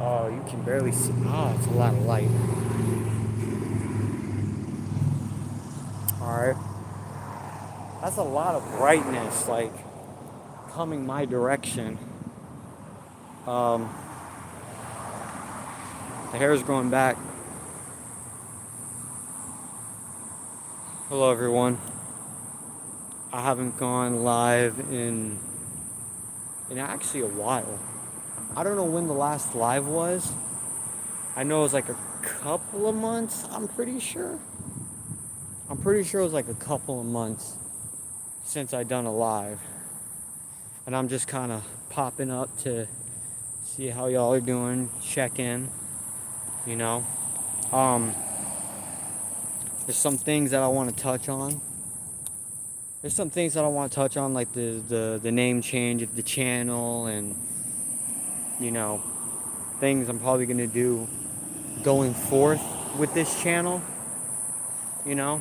Oh, you can barely see. Oh, it's a lot of light. Alright. That's a lot of brightness, like, coming my direction. Um, the hair's growing back. Hello, everyone. I haven't gone live in actually a while. I don't know when the last live was. I know it was like a couple of months, I'm pretty sure. I'm pretty sure it was like a couple of months since I done a live. And I'm just kind of popping up to see how y'all are doing, check in, you know. Um, there's some things that I want to touch on. There's some things that I want to touch on, like the name change of the channel and, you know, things I'm probably going to do going forth with this channel, you know.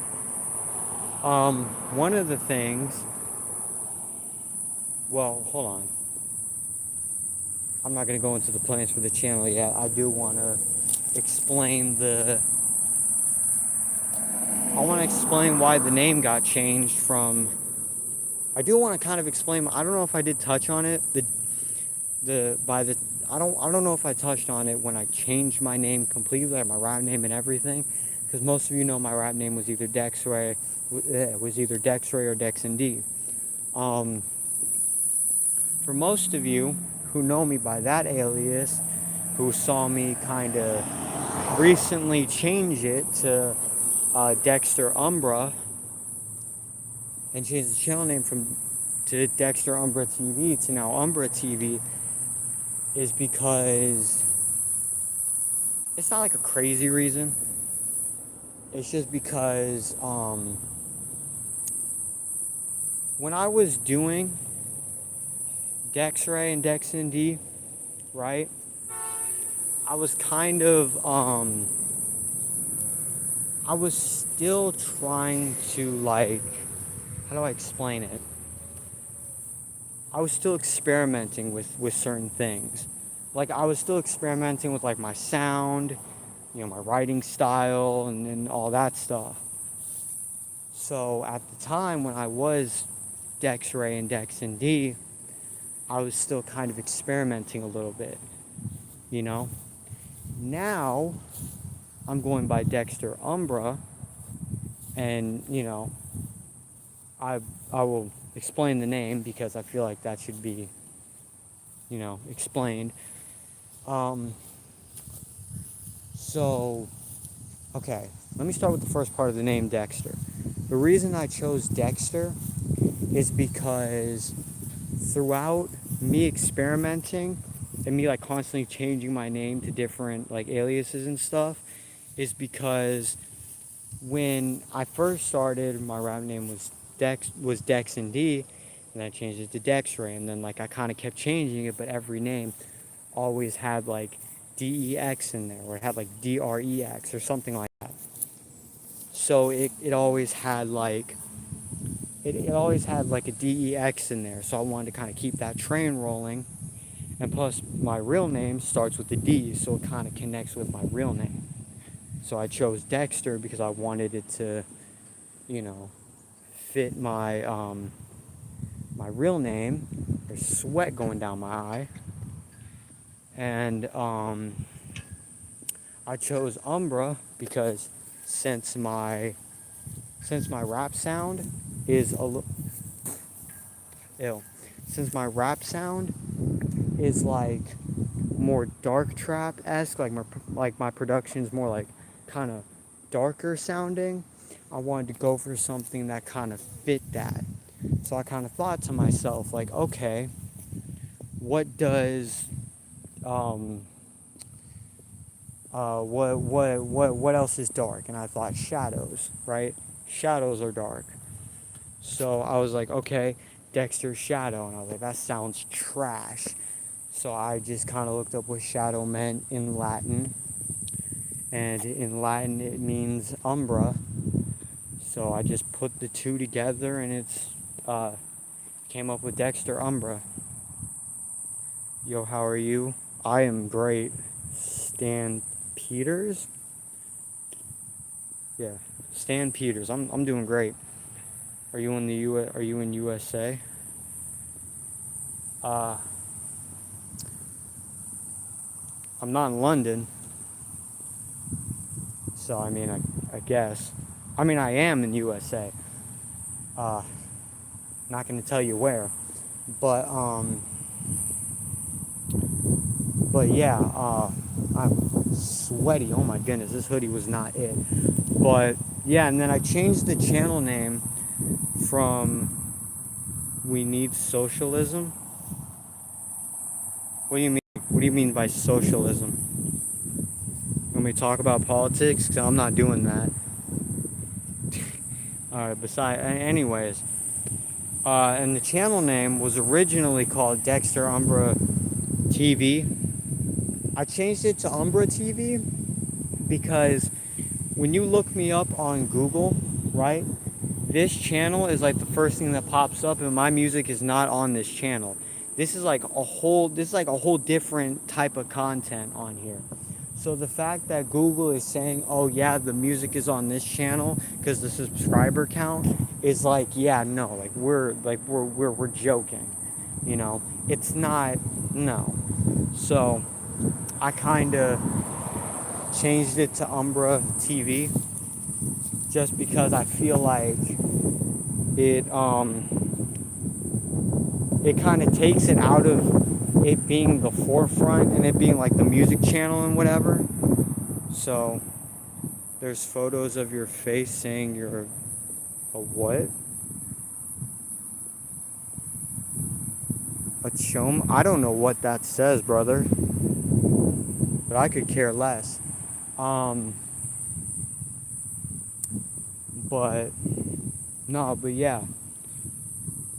One of the things, well, hold on. I'm not going to go into the plans for the channel yet. I do want to explain I want to explain why the name got changed from. I do want to kind of explain. I don't know if I did touch on it. The by the I don't know if I touched on it when I changed my name completely, like my rap name and everything, because most of you know my rap name was either Dexray, or Dex and D. Um, for most of you who know me by that alias, who saw me kind of recently change it to Dexter Umbra and change the channel name from to Dexter Umbra TV to now Umbra TV, is because it's not like a crazy reason. It's just because when I was doing Dexray and Dex and D, right, I was kind of I was still trying to, like, how do I explain it? I was still experimenting with certain things. Like, I was still experimenting with, like, my sound, you know, my writing style, and all that stuff. So at the time when I was Dex Ray and Dex and D, I was still kind of experimenting a little bit, you know? Now I'm going by Dexter Umbra, and, you know, I I will explain the name because I feel like that should be, you know, explained. Um, so, okay, let me start with the first part of the name, Dexter. The reason I chose Dexter is because throughout me experimenting and me, like, constantly changing my name to different, like, aliases and stuff, is because when I first started, my rap name was Dex and D, and I changed it to Dexray, and then, like, I kind of kept changing it, but every name always had, like, DEX in there, or it had, like, DREX or something like that. So it always had, like, it always had, like, a DEX in there, so I wanted to kind of keep that train rolling. And plus, my real name starts with the D, so it kind of connects with my real name. So I chose Dexter because I wanted it to, you know, fit my real name. There's sweat going down my eye. And I chose Umbra because since my rap sound is a little ill. Since my rap sound is, like, more dark trap-esque, like my production's more, like, kind of darker sounding, I wanted to go for something that kind of fit that. So I kind of thought to myself, like, okay, what does what else is dark? And I thought shadows, right? Shadows are dark. So I was like, okay, Dexter's Shadow, and I was like, that sounds trash. So I just kind of looked up what shadow meant in Latin, and in Latin it means umbra. So I just put the two together, and it's came up with Dexter Umbra. Yo, how are you? I am great. Dan Peters? Yeah, Stan Peters. I'm doing great. Are you in the Are you in USA? Uh, I'm not in London, so I mean, I guess. I mean, I am in USA. Uh, Not gonna tell you where, but yeah. I'm sweaty. Oh my goodness, this hoodie was not it. But yeah, and then I changed the channel name from We Need Socialism. What do you mean? What do you mean by socialism? When we talk about politics, 'cause I'm not doing that. All right. Anyways, and the channel name was originally called Dexter Umbra TV. I changed it to Umbra TV because when you look me up on Google, right? This channel is like the first thing that pops up, and my music is not on this channel. This is like a whole different type of content on here. So the fact that Google is saying, "Oh yeah, the music is on this channel," because the subscriber count is like, yeah, no, like we're joking, you know. It's not, no. So I kind of changed it to Umbra TV just because I feel like it it kind of takes it out of it being the forefront and it being like the music channel and whatever. So there's photos of your face saying you're a what? A chum? I don't know what that says, brother. But I could care less. Um, but no, but yeah.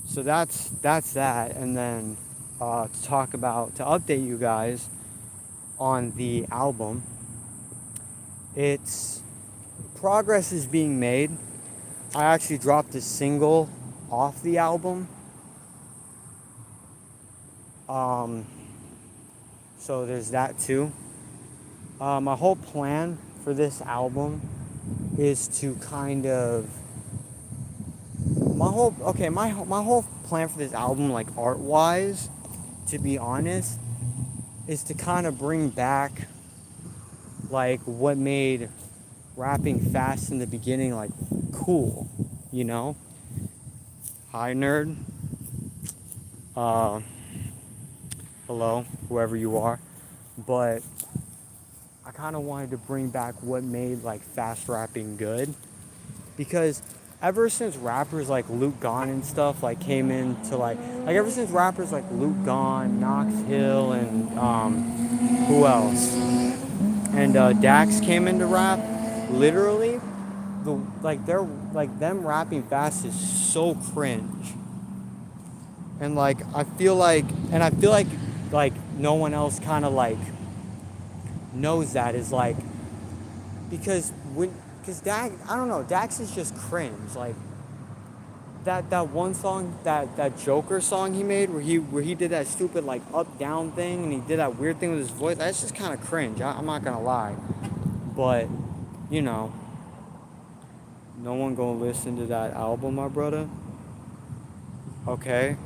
So that's that, and then to update you guys on the album. It's progress is being made. I actually dropped a single off the album. Um, so there's that too. My whole plan for this album is to kind of my whole plan for this album, like art wise, to be honest, is to kind of bring back like what made rapping fast in the beginning like cool, you know. Hi nerd. uh Hello, whoever you are. But I kind of wanted to bring back what made like fast rapping good, because ever since rappers like Luke Gon and stuff like came into like ever since rappers like Luke Gon, Knox Hill, and who else, and Dax came into rap, literally they're like them rapping fast is so cringe. And I feel like no one else kind of like knows that is like, because Dax, I don't know, Dax is just cringe. Like that one song, that Joker song he made where he did that stupid like up down thing and he did that weird thing with his voice. That's just kind of cringe. I'm not gonna lie, but you know, no one gonna listen to that album, my brother. Okay,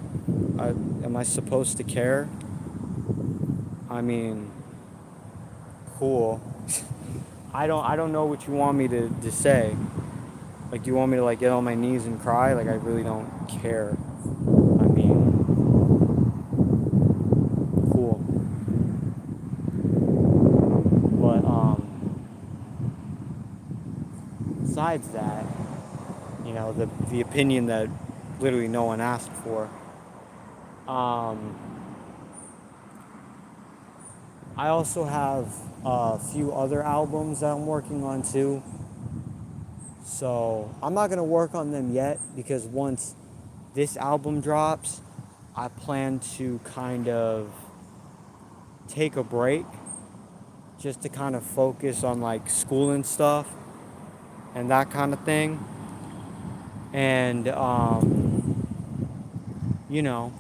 am I supposed to care? I mean, cool. I don't know what you want me to say. Like, do you want me to like get on my knees and cry? Like, I really don't care. I mean, cool. But besides that, you know, the opinion that literally no one asked for. Um, I also have a few other albums that I'm working on too. So I'm not gonna work on them yet because once this album drops, I plan to kind of take a break just to kind of focus on like school and stuff and that kind of thing. And you know,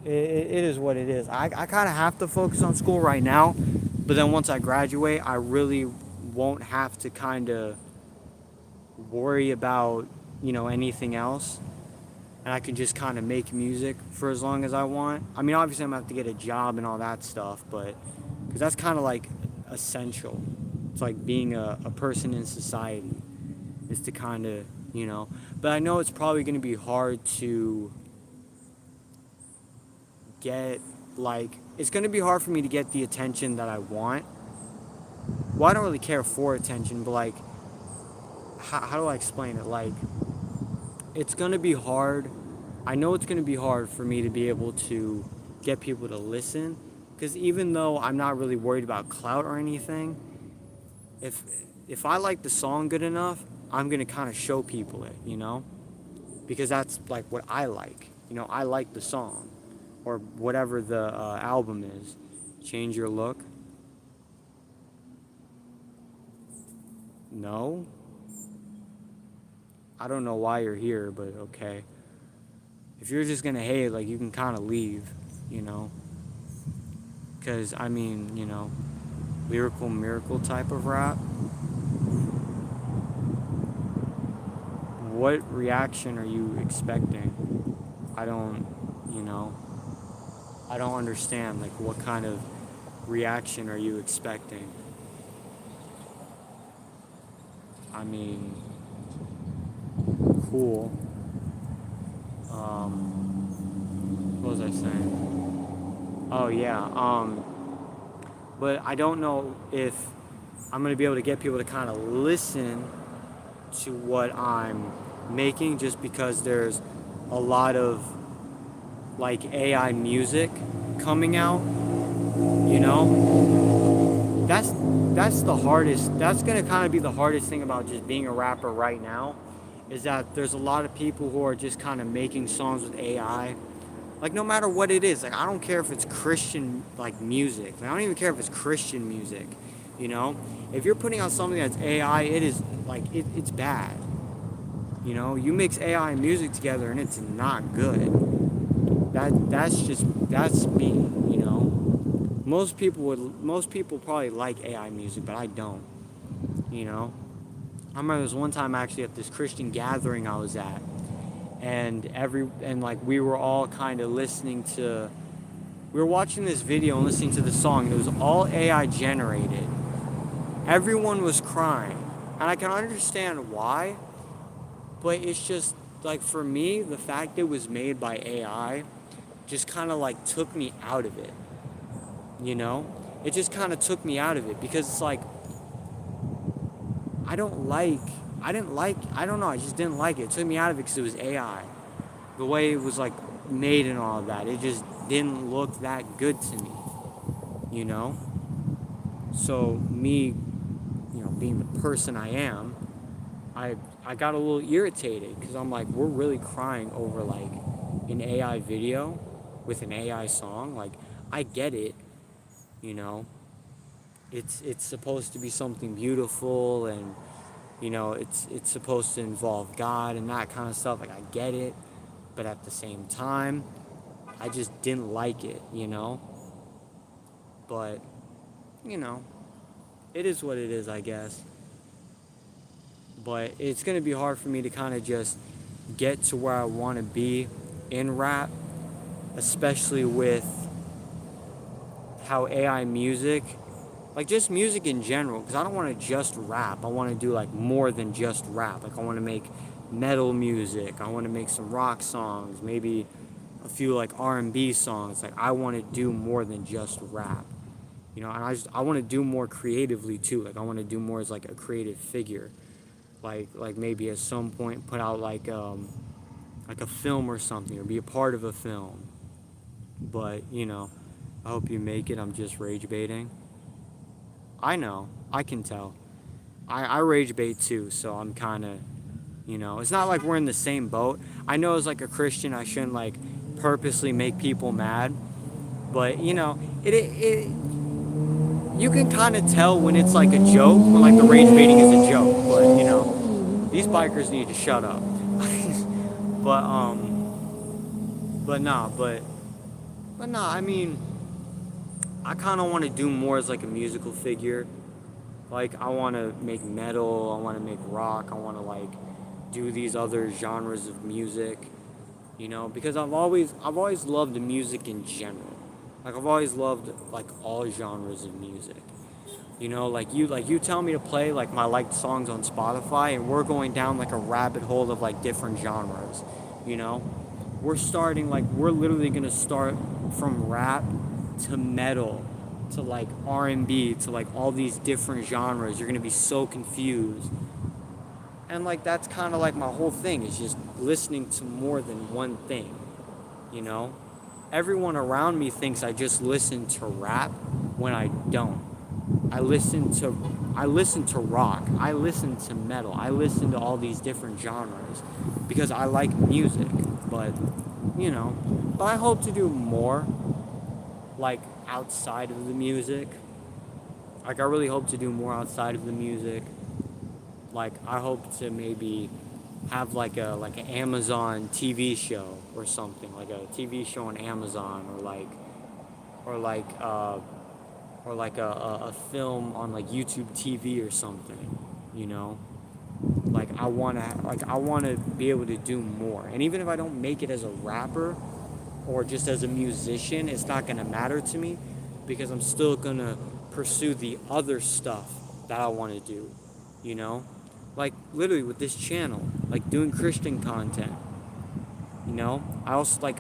it is what it is. I kind of have to focus on school right now, but then once I graduate, I really won't have to kind of worry about, anything else. And I can just kind of make music for as long as I want. I mean, obviously, I'm going to have to get a job and all that stuff, but because that's kind of like essential. It's like being a person in society is to kind of, But I know it's probably going to be hard to get, it's going to be hard for me to get the attention that I want. Well, I don't really care for attention, but how do I explain it? It's going to be hard. I know it's going to be hard for me to be able to get people to listen, because even though I'm not really worried about clout or anything, if I like the song good enough, I'm going to kind of show people it, because that's like what I like. I like the song or whatever the album is. Change your look. No. I don't know why you're here, but okay. If you're just gonna hate, you can kind of leave, Because, I mean, lyrical miracle type of rap. What reaction are you expecting? I don't, I don't understand, what kind of reaction are you expecting? I mean, cool. What was I saying? Oh yeah. But I don't know if I'm gonna be able to get people to kind of listen to what I'm making, just because there's a lot of AI music coming out. That's the hardest. That's gonna kind of be the hardest thing about just being a rapper right now, is that there's a lot of people who are just kind of making songs with AI. No matter what it is, I don't care if it's Christian music. I don't even care if it's Christian music. If you're putting out something that's AI, it is it's bad. You mix AI and music together and it's not good. That's me. Most people probably like AI music, but I don't. I remember there was one time actually at this Christian gathering I was at, and we were all kind of we were watching this video and listening to the song, and it was all AI generated. Everyone was crying, and I can understand why, but it's just for me, the fact it was made by AI just kind of took me out of it. It just kind of took me out of it, because it's I don't know, I just didn't like it. It took me out of it because it was AI. The way it was made and all of that, it just didn't look that good to me. So me, being the person I am, I got a little irritated, because I'm we're really crying over an AI video with an AI song. I get it, it's supposed to be something beautiful, and it's supposed to involve God and that kind of stuff. I get it, but at the same time, I just didn't like it. But it is what it is, I guess. But it's gonna be hard for me to kind of just get to where I want to be in rap, especially with how AI music, just music in general, because I don't want to just rap. I want to do more than just rap. I want to make metal music. I want to make some rock songs, maybe a few R&B songs. I want to do more than just rap, and I want to do more creatively too. I want to do more as a creative figure, maybe at some point put out a film or something, or be a part of a film. But I hope you make it. I'm just rage baiting. I know, I can tell. I rage bait too, so I'm kind of, it's not we're in the same boat. I know as a Christian, I shouldn't purposely make people mad, but it you can kind of tell when it's a joke, when the rage baiting is a joke. But these bikers need to shut up. but nah, but But nah, I mean, I kind of want to do more as like a musical figure. Like I want to make metal, I want to make rock, I want to like do these other genres of music, because I've always loved the music in general. Like I've always loved like all genres of music. Like you tell me to play like my liked songs on Spotify and we're going down like a rabbit hole of like different genres, you know? We're literally going to start from rap to metal to like R&B to like all these different genres. You're going to be so confused. And like that's kind of like my whole thing is just listening to more than one thing, you know? Everyone around me thinks I just listen to rap when I don't. I listen to I listen to rock. I listen to metal. I listen to all these different genres because I like music. But but I hope to do more like outside of the music. Like I really hope to do more outside of the music. Like I hope to maybe have like an Amazon TV show or something, like a TV show on Amazon or like or like a film on like YouTube TV or something, you know? I want to be able to do more. And even if I don't make it as a rapper or just as a musician, it's not going to matter to me because I'm still going to pursue the other stuff that I want to do, you know? Like literally with this channel, like doing Christian content, I also like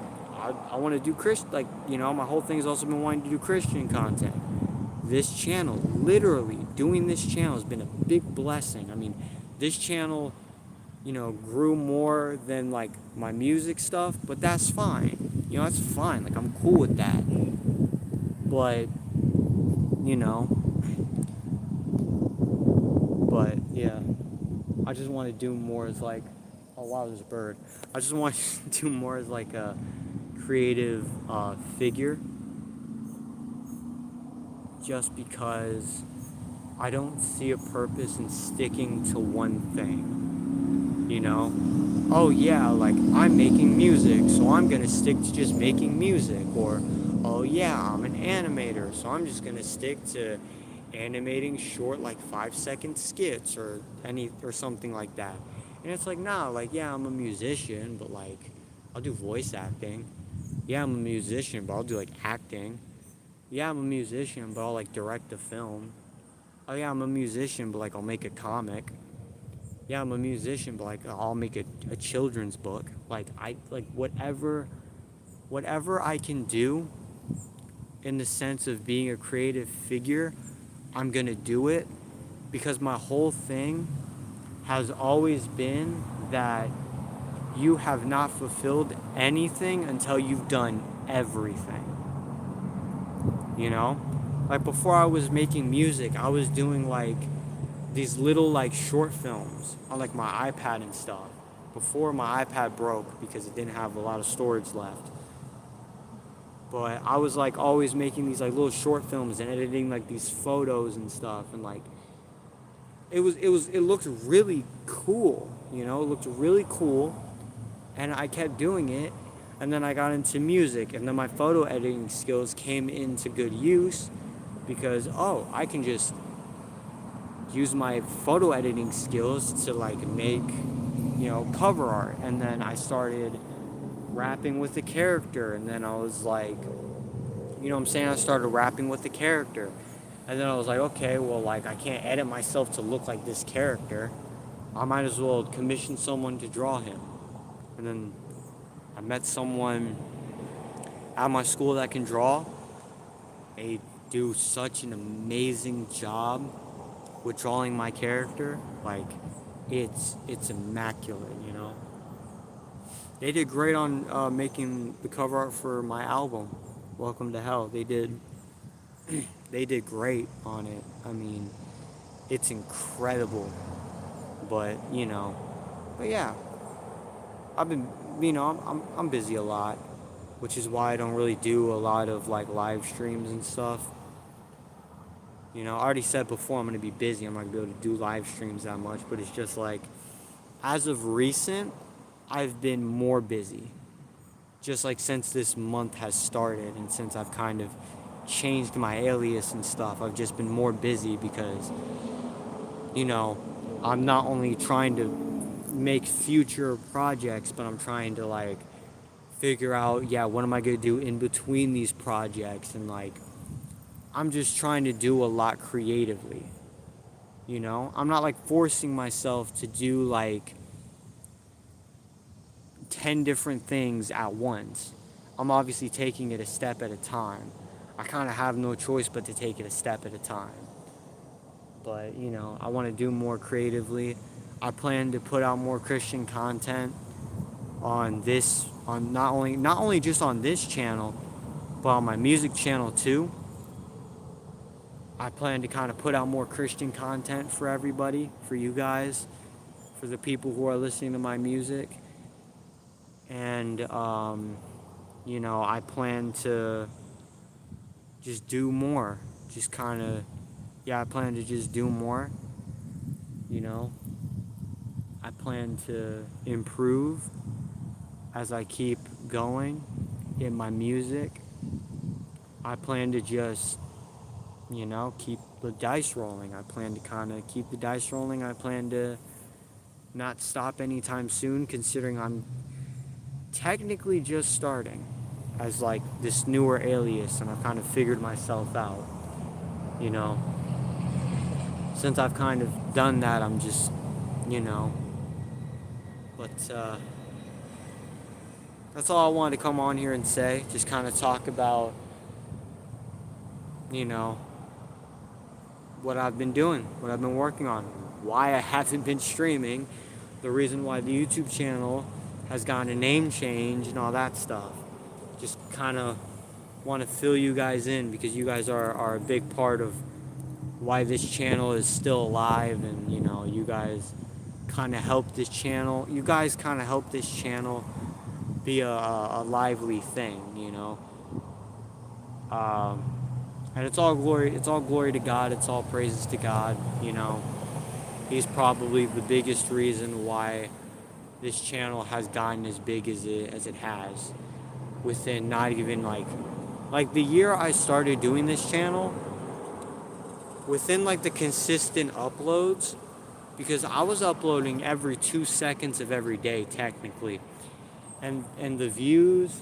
I want to do Christian, like, my whole thing has also been wanting to do Christian content. This channel, literally doing this channel has been a big blessing. I mean, this channel, grew more than like my music stuff, but that's fine. That's fine. Like I'm cool with that. But, you know, but yeah, I just want to do more as like, oh wow, there's a bird. I just want to do more as like a creative figure, just because I don't see a purpose in sticking to one thing, Oh yeah, like I'm making music, so I'm gonna stick to just making music. Or, oh yeah, I'm an animator, so I'm just gonna stick to animating short like 5-second skits or something like that. And it's like, nah, like yeah, I'm a musician, but like I'll do voice acting. Yeah, I'm a musician, but I'll do like acting. Yeah, I'm a musician, but I'll like direct a film. Oh yeah, I'm a musician, but like I'll make a comic. Yeah, I'm a musician, but like I'll make a children's book. Like whatever I can do in the sense of being a creative figure, I'm gonna do it because my whole thing has always been that you have not fulfilled anything until you've done everything. Like before I was making music, I was doing like these little like short films on like my iPad and stuff before my iPad broke because it didn't have a lot of storage left. But I was like always making these like little short films and editing like these photos and stuff, and like it looked really cool, it looked really cool, and I kept doing it. And then I got into music, and then my photo editing skills came into good use because I can just use my photo editing skills to like make cover art. And then I started rapping with the character, and then I was like, I started rapping with the character, and then I was like, okay, well, like I can't edit myself to look like this character, I might as well commission someone to draw him. And then I met someone at my school that can draw. They do such an amazing job with drawing my character. Like it's immaculate. They did great on making the cover art for my album, Welcome to Hell. They did great on it. I mean, it's incredible. But but yeah, I've been I'm busy a lot, which is why I don't really do a lot of like live streams and stuff. I already said before I'm going to be busy. I'm not going to be able to do live streams that much, but it's just like, as of recent, I've been more busy. just like since this month has started and since I've kind of changed my alias and stuff, I've just been more busy because, you know, I'm not only trying to make future projects, but I'm trying to like figure out, yeah, what am I going to do in between these projects, and like I'm just trying to do a lot creatively. You know, I'm not like forcing myself to do like 10 different things at once. I'm obviously taking it a step at a time. I kind of have no choice but to take it a step at a time. But, you know, I want to do more creatively. I plan to put out more Christian content on this, on not only just on this channel, but on my music channel too. I plan to kind of put out more Christian content for everybody, for you guys, for the people who are listening to my music. And, you know, I plan to just do more. Just kind of, yeah, I plan to just do more. You know, I plan to improve as I keep going in my music. I plan to just, you know, keep the dice rolling. I plan to kind of keep the dice rolling. I plan to not stop anytime soon, considering I'm technically just starting as like this newer alias, and I've kind of figured myself out, you know. Since I've kind of done that, I'm just, you know, but that's all I wanted to come on here and say. Just kind of talk about, you know, what I've been doing, what I've been working on, why I haven't been streaming, the reason why the YouTube channel has gotten a name change and all that stuff. Just kind of want to fill you guys in because you guys are a big part of why this channel is still alive, and you know, you guys kind of help this channel. You guys kind of help this channel be a lively thing, you know. And it's all glory. It's all glory to God. It's all praises to God. You know, He's probably the biggest reason why this channel has gotten as big as it has. Within not even like the year I started doing this channel, within like the consistent uploads, because I was uploading every 2 seconds of every day technically, and the views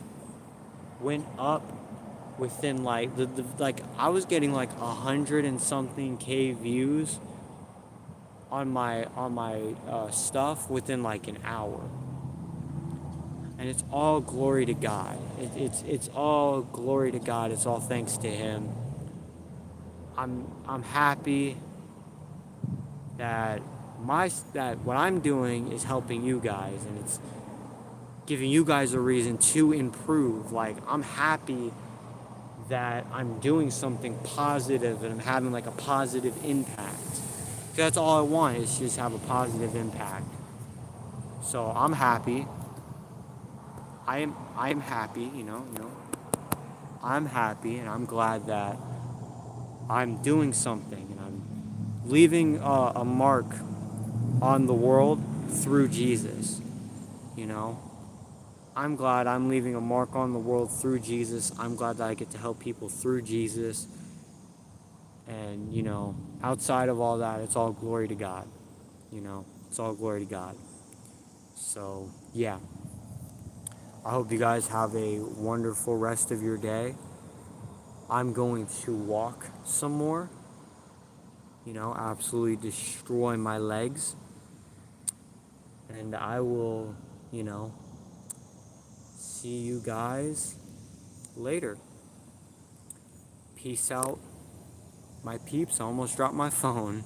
went up within like the like I was getting like 100 and something K views on my stuff within like an hour, and it's all glory to God. It's all glory to God. It's all thanks to Him. I'm happy that that what I'm doing is helping you guys, and it's giving you guys a reason to improve. Like, I'm happy that I'm doing something positive and I'm having like a positive impact. That's all I want, is just have a positive impact. So I'm happy. I am happy, you know. I'm happy, and I'm glad that I'm doing something, and I'm leaving a mark on the world through Jesus. You know, I'm glad I'm leaving a mark on the world through Jesus. I'm glad that I get to help people through Jesus. And, you know, outside of all that, it's all glory to God. You know, it's all glory to God. So, yeah. I hope you guys have a wonderful rest of your day. I'm going to walk some more. You know, absolutely destroy my legs. And I will, you know, see you guys later. Peace out, my peeps. I almost dropped my phone.